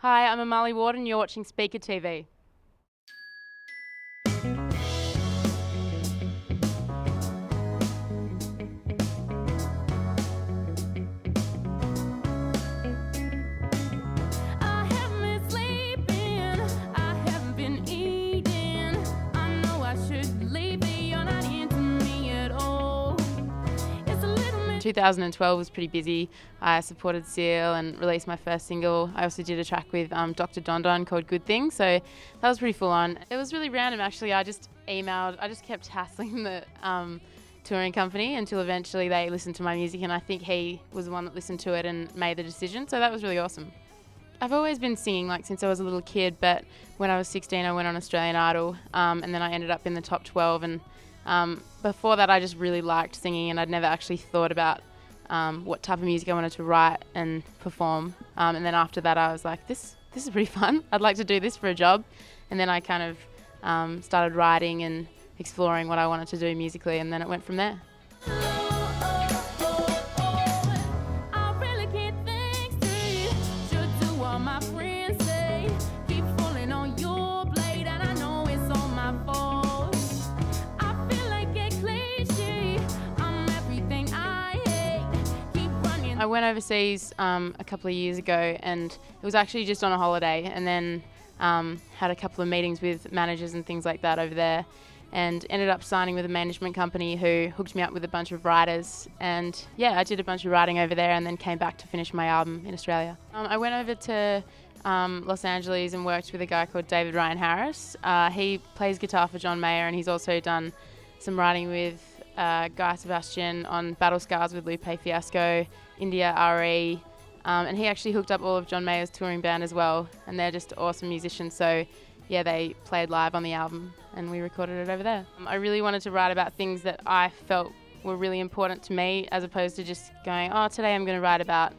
Hi, I'm Amali Ward and you're watching Speaker TV. 2012 was pretty busy. I supported Seal and released my first single. I also did a track with Dr. Don Don called Good Things, so that was pretty full on. It was really random actually. I just kept hassling the touring company until eventually they listened to my music, and I think he was the one that listened to it and made the decision, so that was really awesome. I've always been singing since I was a little kid, but when I was 16 I went on Australian Idol, and then I ended up in the top 12, and before that I just really liked singing, and I'd never actually thought about what type of music I wanted to write and perform, and then after that I was like, this is pretty fun, I'd like to do this for a job, and then I kind of started writing and exploring what I wanted to do musically, and then it went from there. I went overseas a couple of years ago, and it was actually just on a holiday, and then had a couple of meetings with managers and things like that over there, and ended up signing with a management company who hooked me up with a bunch of writers, and yeah, I did a bunch of writing over there and then came back to finish my album in Australia. I went over to Los Angeles and worked with a guy called David Ryan Harris. He plays guitar for John Mayer, and he's also done some writing with Guy Sebastian on Battle Scars with Lupe Fiasco, India RE, and he actually hooked up all of John Mayer's touring band as well, and they're just awesome musicians, so yeah, they played live on the album and we recorded it over there. I really wanted to write about things that I felt were really important to me, as opposed to just going, oh, today I'm going to write about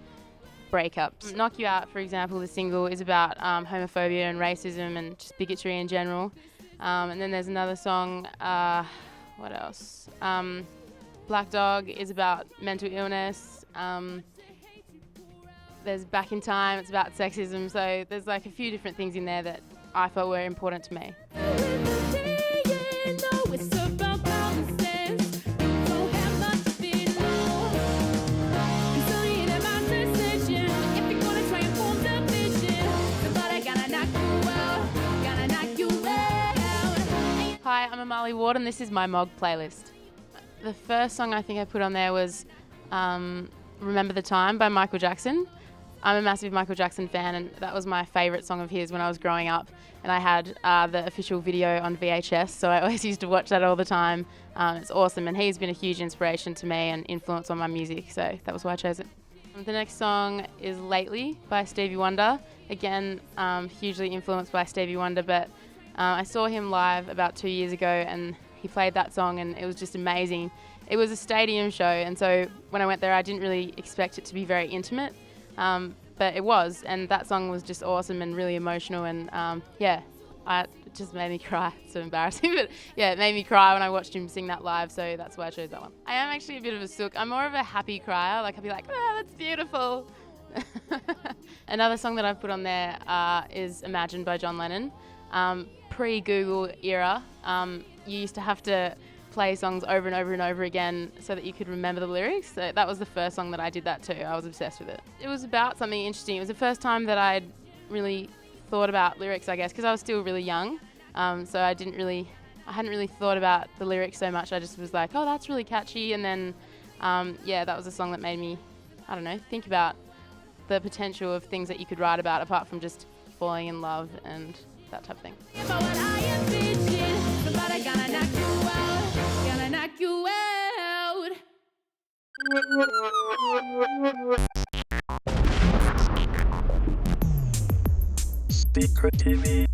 breakups. Knock You Out, for example, the single is about homophobia and racism and just bigotry in general, and then there's another song, what else? Black Dog is about mental illness. There's Back in Time, it's about sexism, so there's a few different things in there that I felt were important to me. Hi, I'm Amali Ward and this is my MOG playlist. The first song I think I put on there was Remember the Time by Michael Jackson. I'm a massive Michael Jackson fan, and that was my favourite song of his when I was growing up, and I had the official video on VHS, so I always used to watch that all the time. It's awesome, and he's been a huge inspiration to me and influence on my music, so that was why I chose it. The next song is Lately by Stevie Wonder. Again, hugely influenced by Stevie Wonder, but I saw him live about 2 years ago and he played that song and it was just amazing. It was a stadium show, and so when I went there I didn't really expect it to be very intimate, but it was, and that song was just awesome and really emotional, and yeah, it just made me cry. It's so embarrassing, but yeah, it made me cry when I watched him sing that live, so that's why I chose that one. I am actually a bit of a sook. I'm more of a happy crier, I'll be like, oh, that's beautiful. Another song that I've put on there is Imagine by John Lennon. Pre-Google era, you used to have to play songs over and over and over again so that you could remember the lyrics. So that was the first song that I did that to. I was obsessed with it. It was about something interesting. It was the first time that I'd really thought about lyrics, I guess, because I was still really young. So I hadn't really thought about the lyrics so much. I just was like, oh, that's really catchy. And then, yeah, that was a song that made me, I don't know, think about the potential of things that you could write about apart from just falling in love and that type of thing. Speaker TV.